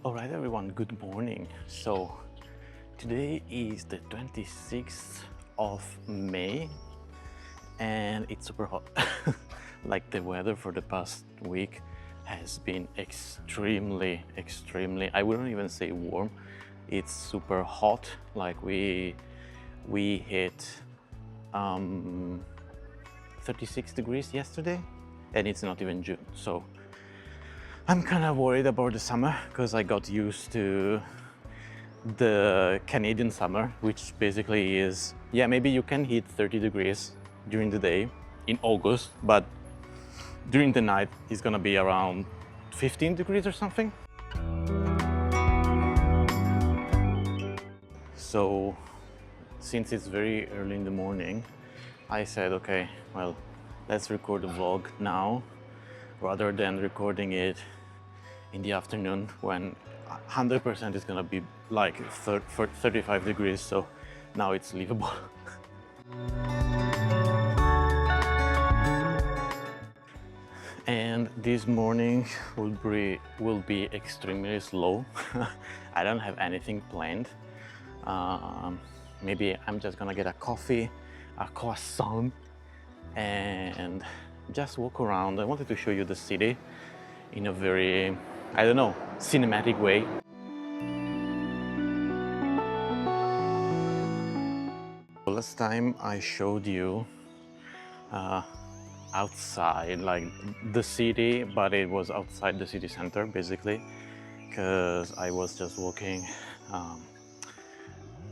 Alright everyone, good morning. So today is the 26th of May and it's super hot. Like the weather for the past week has been extremely, I wouldn't even say warm. It's super hot. Like we hit 36 degrees yesterday and it's not even June. So I'm kind of worried about the summer because I got used to the Canadian summer, which basically is, yeah, maybe you can hit 30 degrees during the day in August, but during the night it's gonna be around 15 degrees or something. So since it's very early in the morning, I said, okay, well, let's record the vlog now rather than recording it in the afternoon when 100% is gonna be like 35 degrees, so now it's livable. And this morning will be extremely slow. I don't have anything planned. Maybe I'm just gonna get a coffee, a croissant, and just walk around. I wanted to show you the city in a very, I don't know, cinematic way. Last time I showed you outside, like the city, but it was outside the city center basically, because I was just walking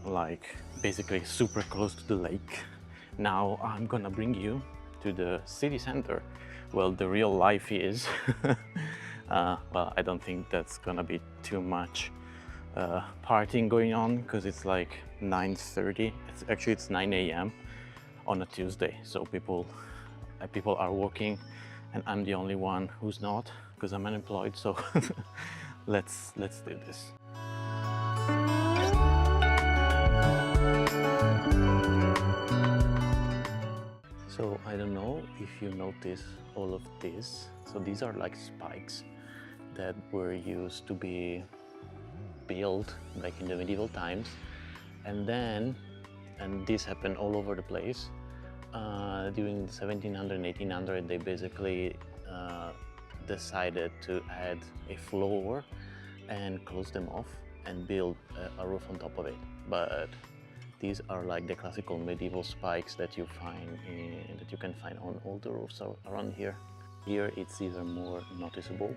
like basically super close to the lake. Now I'm gonna bring you to the city center. Well, the real life is well, I don't think that's gonna be too much partying going on because it's like 9:30. It's 9 a.m. on a Tuesday, so people are working and I'm the only one who's not because I'm unemployed. So let's do this. So I don't know if you notice all of this. So these are like spikes that were used to be built like in the medieval times, and this happened all over the place. During 1700 and 1800 they basically decided to add a floor and close them off and build a roof on top of it. But these are like the classical medieval spikes that you can find on all the roofs around here. Here it's even more noticeable.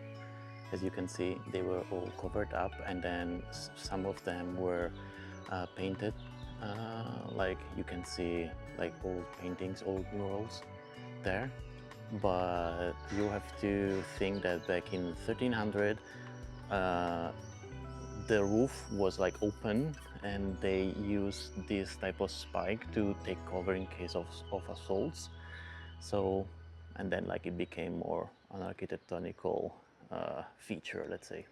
As you can see, they were all covered up, and then some of them were painted. Like you can see like old paintings, old murals there. But you have to think that back in 1300 the roof was like open and they used this type of spike to take cover in case of assaults. So, and then like it became more an architectonical feature, let's say.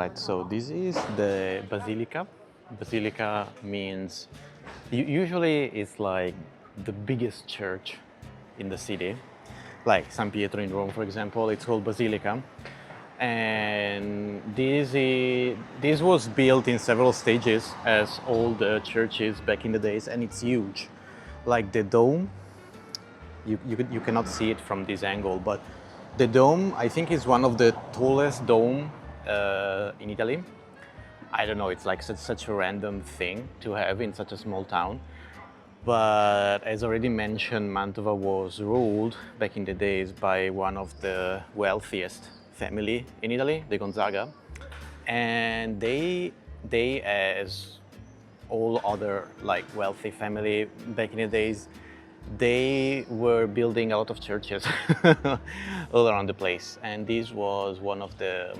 Right, so this is the Basilica. Basilica means usually it's like the biggest church in the city, like San Pietro in Rome, for example. It's called Basilica, and this was built in several stages, as all the churches back in the days, and it's huge. Like the dome, you cannot see it from this angle, but the dome, I think, is one of the tallest dome in Italy. I don't know, it's like such a random thing to have in such a small town. But as already mentioned, Mantova was ruled back in the days by one of the wealthiest family in Italy, the Gonzaga. And they as all other like wealthy family back in the days, they were building a lot of churches all around the place. And this was one of their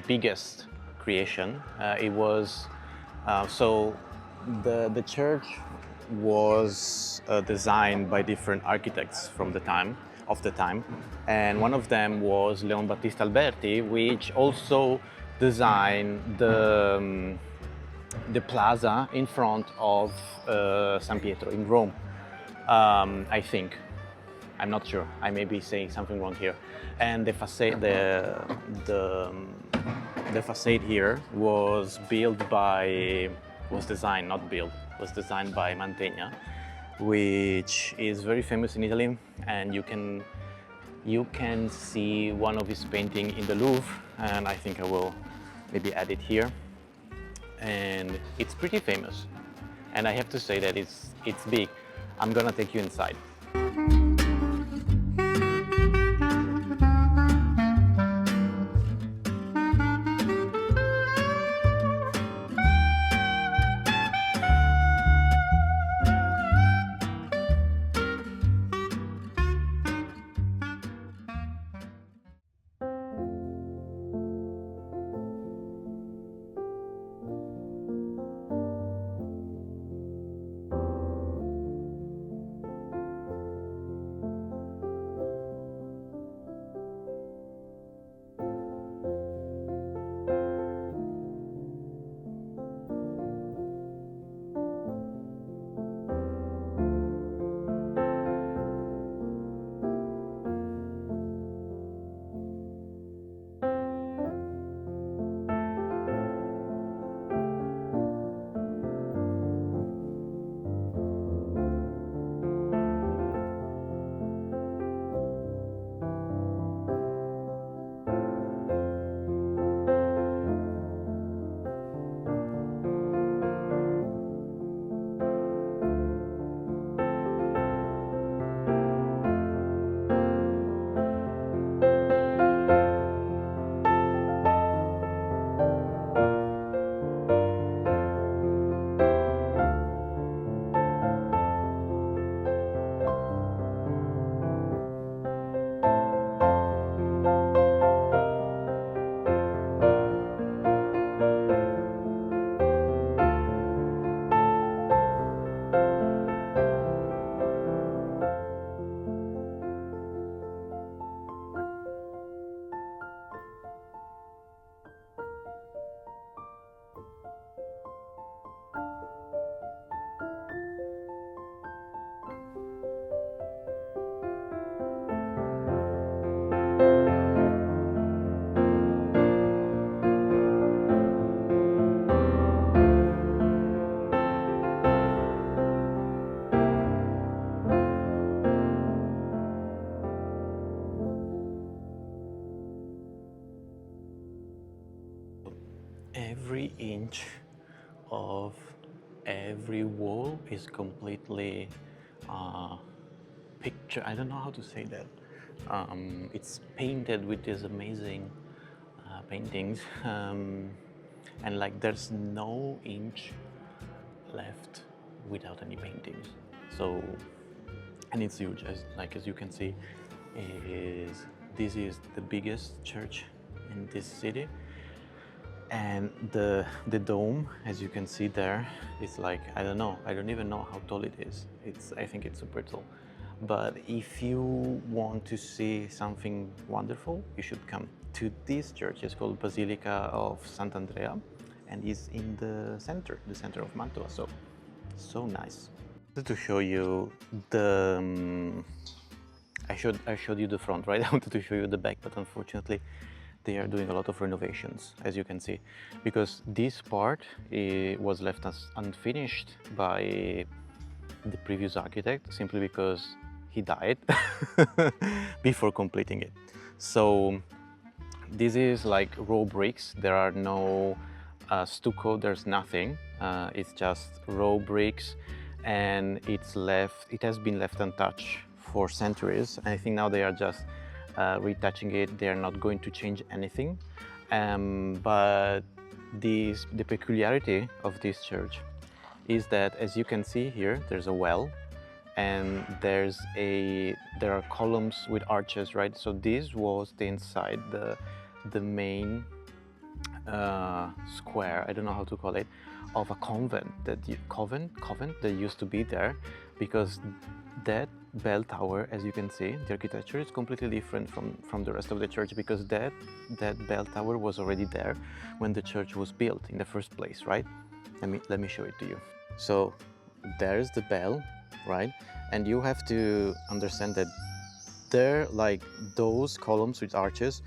biggest creation. It was so the church was designed by different architects from the time, and one of them was Leon Battista Alberti, which also designed the plaza in front of San Pietro in Rome. I think. I'm not sure. I may be saying something wrong here. And the facade, the facade here was designed by Mantegna, which is very famous in Italy, and you can see one of his paintings in the Louvre, and I think I will maybe add it here. And it's pretty famous, and I have to say that it's big. I'm gonna take you inside. Every inch of every wall is completely picture. I don't know how to say that. It's painted with these amazing paintings, and like there's no inch left without any paintings. So, and it's huge. As you can see, this is the biggest church in this city. And the dome, as you can see there, is like, I don't know, I don't even know how tall it is. I think it's super tall. But if you want to see something wonderful, you should come to this church. It's called Basilica of Sant'Andrea, and is in the center of Mantua. So nice. To show you the I showed you the front, right? I wanted to show you the back, but unfortunately they are doing a lot of renovations, as you can see, because this part was left as unfinished by the previous architect, simply because he died before completing it. So this is like raw bricks. There are no stucco, there's nothing. It's just raw bricks, and it has been left untouched for centuries. And I think now they are just retouching it. They are not going to change anything. But the peculiarity of this church is that, as you can see here, there's a well, and there are columns with arches, right? So this was the inside, the main square, I don't know how to call it, of a convent that used to be there, because that bell tower, as you can see, the architecture is completely different from the rest of the church, because that bell tower was already there when the church was built in the first place, right? Let me show it to you. So there's the bell, right? And you have to understand that there, like those columns with arches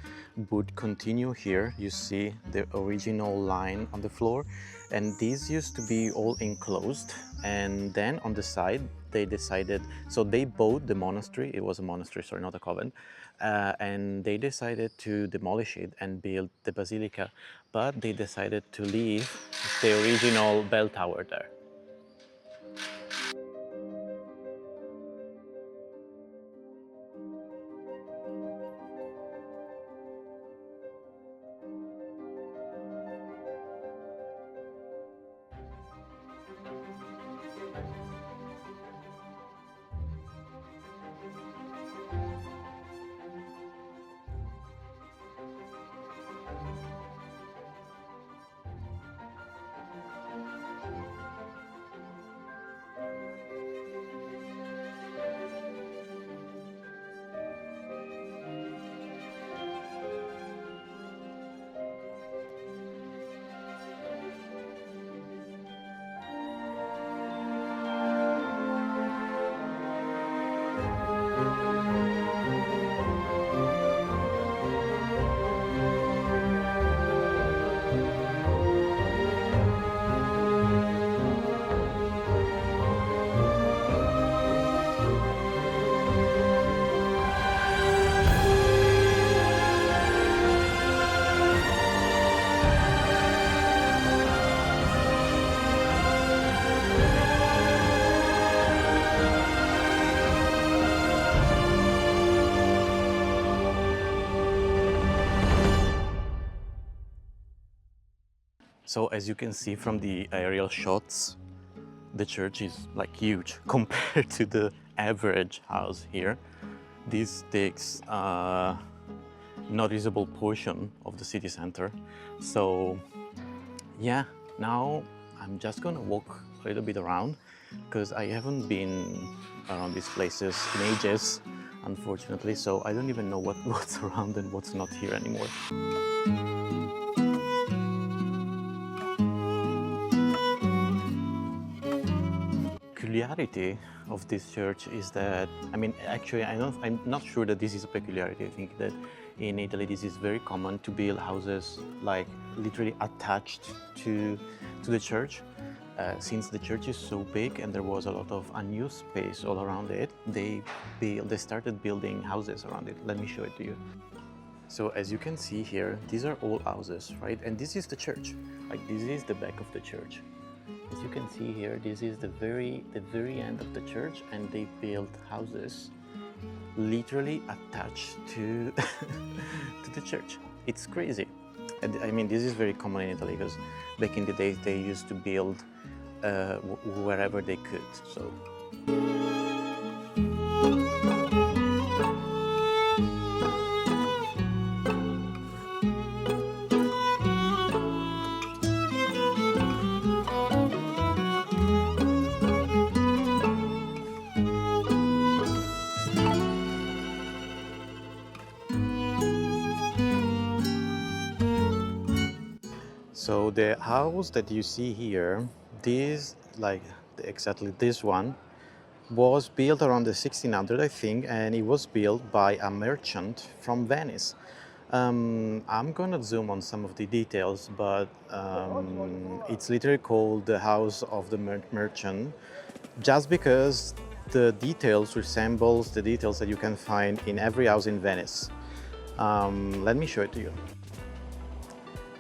would continue here. You see the original line on the floor, and these used to be all enclosed. And then on the side they decided, so they bought the monastery. It was a monastery, sorry, not a convent, and they decided to demolish it and build the basilica, but they decided to leave the original bell tower there. So as you can see from the aerial shots, the church is like huge compared to the average house here. This takes a noticeable portion of the city center. So yeah, now I'm just gonna walk a little bit around, because I haven't been around these places in ages, unfortunately, so I don't even know what's around and what's not here anymore. Peculiarity of this church is that, actually, I'm not sure that this is a peculiarity. I think that in Italy this is very common to build houses like literally attached to the church. Since the church is so big and there was a lot of unused space all around it, they started building houses around it. Let me show it to you. So as you can see here, these are all houses, right? And this is the church. Like, this is the back of the church. As you can see here, this is the very end of the church, and they built houses literally attached to to the church. It's crazy. And this is very common in Italy, because back in the days they used to build wherever they could. So. So the house that you see here, this, like exactly this one, was built around the 1600, I think, and it was built by a merchant from Venice. I'm gonna zoom on some of the details, but it's literally called the House of the Merchant, just because the details resembles the details that you can find in every house in Venice. Let me show it to you.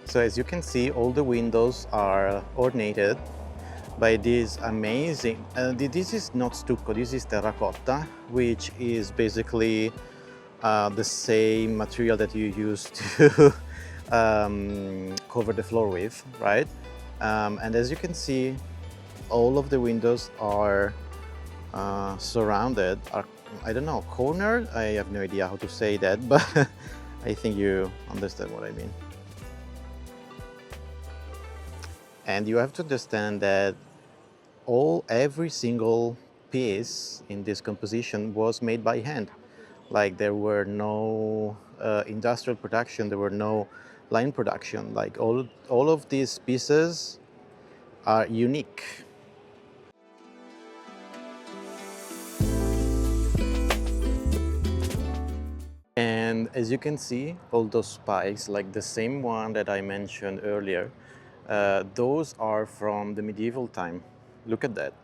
So as you can see, all the windows are ornated by this amazing, this is not stucco, this is terracotta, which is basically the same material that you use to cover the floor with, right? And as you can see, all of the windows are surrounded, I don't know, cornered? I have no idea how to say that, but I think you understand what I mean. And you have to understand that every single piece in this composition was made by hand. Like there were no industrial production, there were no line production. Like all of these pieces are unique. And as you can see, all those spikes, like the same one that I mentioned earlier, those are from the medieval time. Look at that.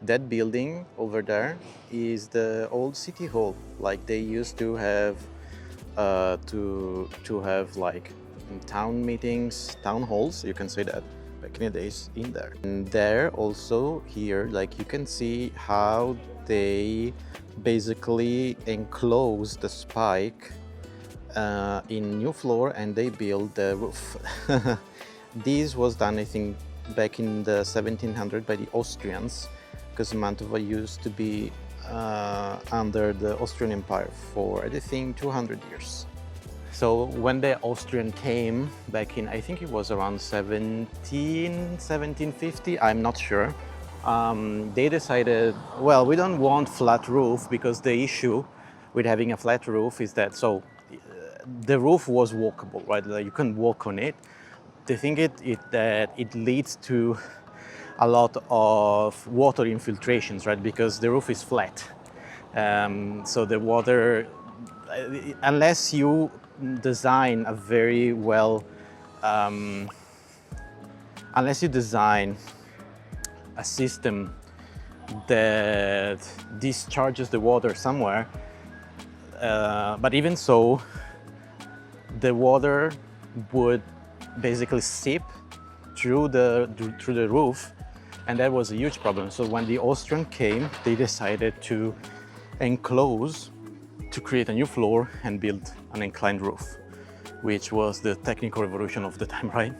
That building over there is the old city hall. Like they used to have to have like town meetings, town halls, you can say that, back in the days in there. And there also here, like you can see how they basically enclose the spike in new floor, and they build the roof. This was done, I think, back in the 1700 by the Austrians, because Mantova used to be under the Austrian Empire for, I think, 200 years. So when the Austrian came back in, I think it was around 1750, I'm not sure, they decided, well, we don't want flat roof, because the issue with having a flat roof is that, so the roof was walkable, right? Like you can walk on it. The thing that it leads to a lot of water infiltrations, right? Because the roof is flat. So the water, unless you design a very well, unless you design a system that discharges the water somewhere, but even so, the water would basically seep through the roof, and that was a huge problem. So when the Austrian came, they decided to enclose, to create a new floor and build an inclined roof, which was the technical revolution of the time, right?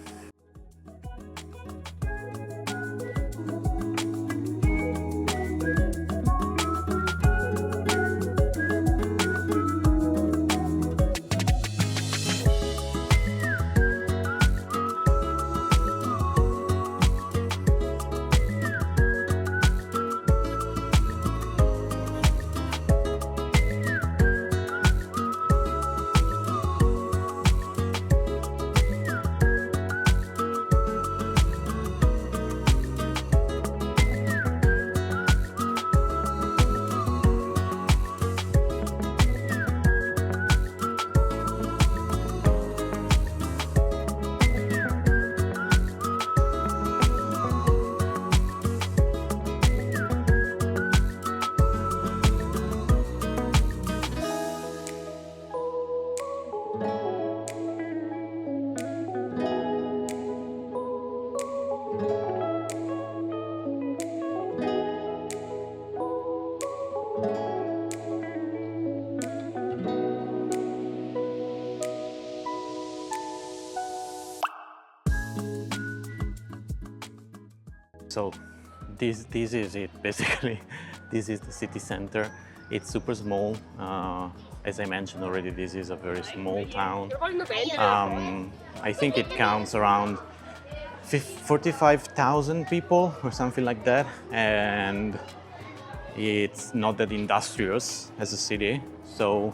So this is it, basically. This is the city center. It's super small. As I mentioned already, this is a very small town. I think it counts around 45,000 people or something like that. And it's not that industrious as a city. So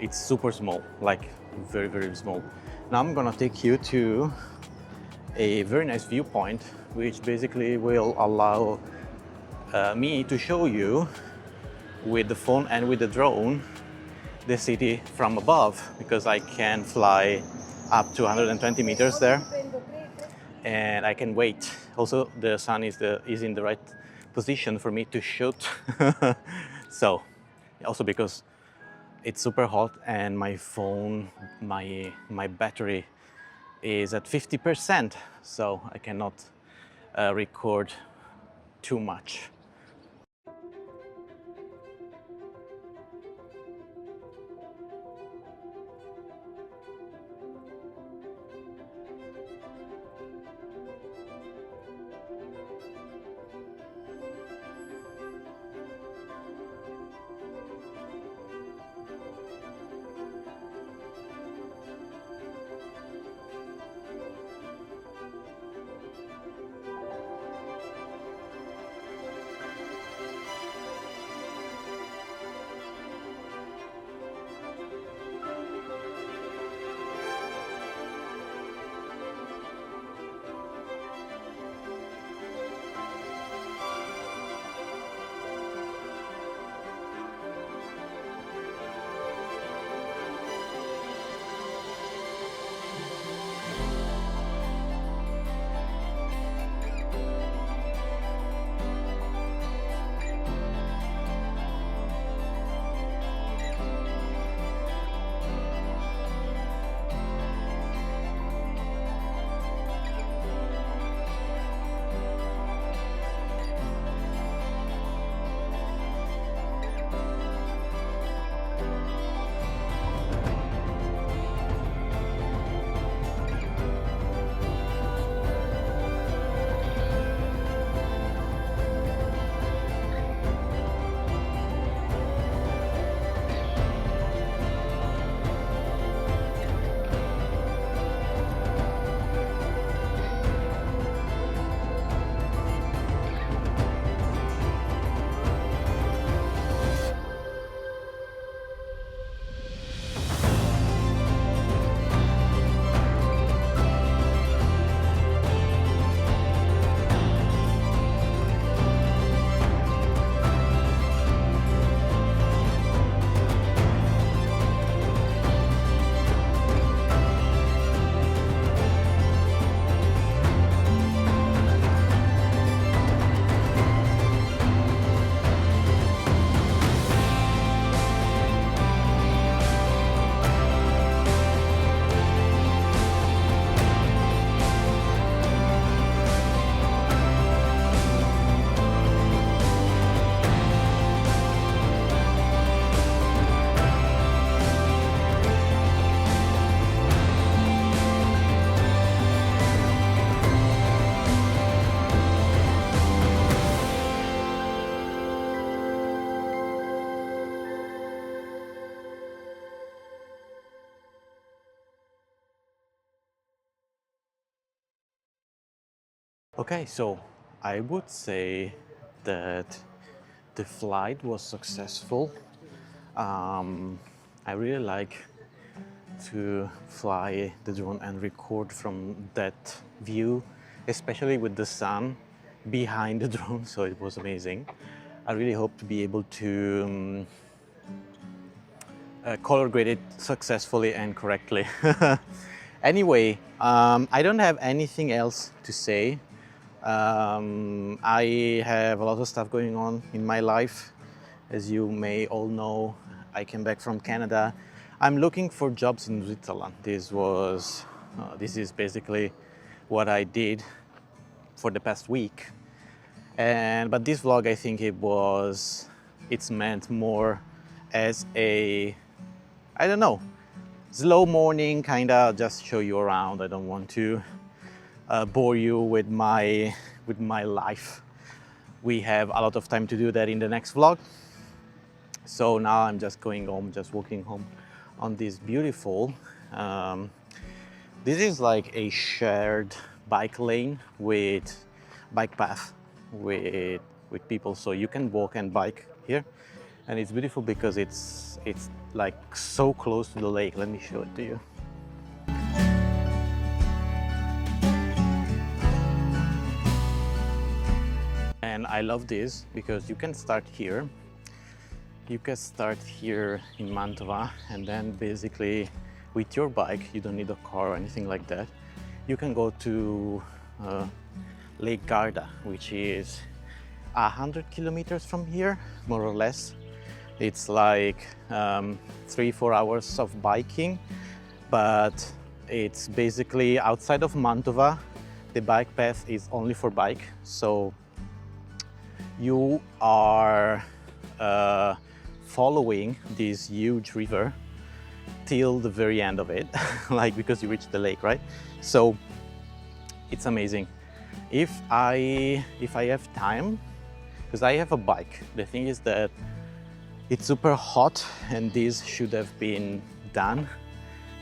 it's super small, like very, very small. Now I'm gonna take you to a very nice viewpoint, which basically will allow me to show you with the phone and with the drone the city from above, because I can fly up to 120 meters there and I can wait. Also, the sun is in the right position for me to shoot. So also because it's super hot and my phone, my battery is at 50%, so I cannot record too much. Okay, so I would say that the flight was successful. I really like to fly the drone and record from that view, especially with the sun behind the drone, so it was amazing. I really hope to be able to color grade it successfully and correctly. Anyway, I don't have anything else to say. I have a lot of stuff going on in my life. As you may all know, I came back from Canada. I'm looking for jobs in Switzerland. This is basically what I did for the past week. But this vlog, I think it's meant more as a, I don't know, slow morning, kinda just show you around. I don't want to bore you with my life. We have a lot of time to do that in the next vlog. So now I'm just going home, just walking home on this beautiful, this is like a shared bike lane with bike path with people, so you can walk and bike here, and it's beautiful because it's like so close to the lake. Let me show it to you. I love this because you can start here. You can start here in Mantova, and then basically with your bike, you don't need a car or anything like that. You can go to Lake Garda, which is 100 kilometers from here, more or less. It's like 3-4 hours of biking, but it's basically outside of Mantova. The bike path is only for bike, so you are following this huge river till the very end of it, like because you reach the lake, right? So it's amazing. If I have time, because I have a bike, the thing is that it's super hot, and this should have been done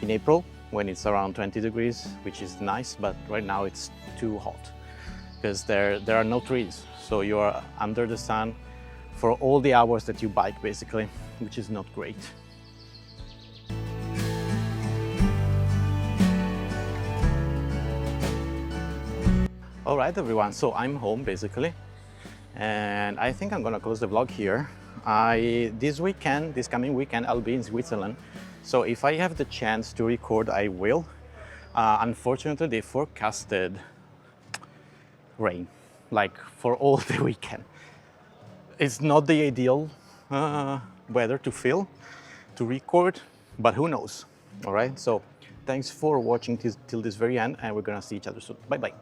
in April when it's around 20 degrees, which is nice, but right now it's too hot because there are no trees, so you are under the sun for all the hours that you bike, basically, which is not great. All right, everyone, so I'm home basically, and I think I'm gonna close the vlog here. This coming weekend, I'll be in Switzerland, so if I have the chance to record, I will. Unfortunately, they forecasted rain, like for all the weekend. It's not the ideal weather to record, but who knows? All right, so thanks for watching till this very end, and we're gonna see each other soon. Bye bye.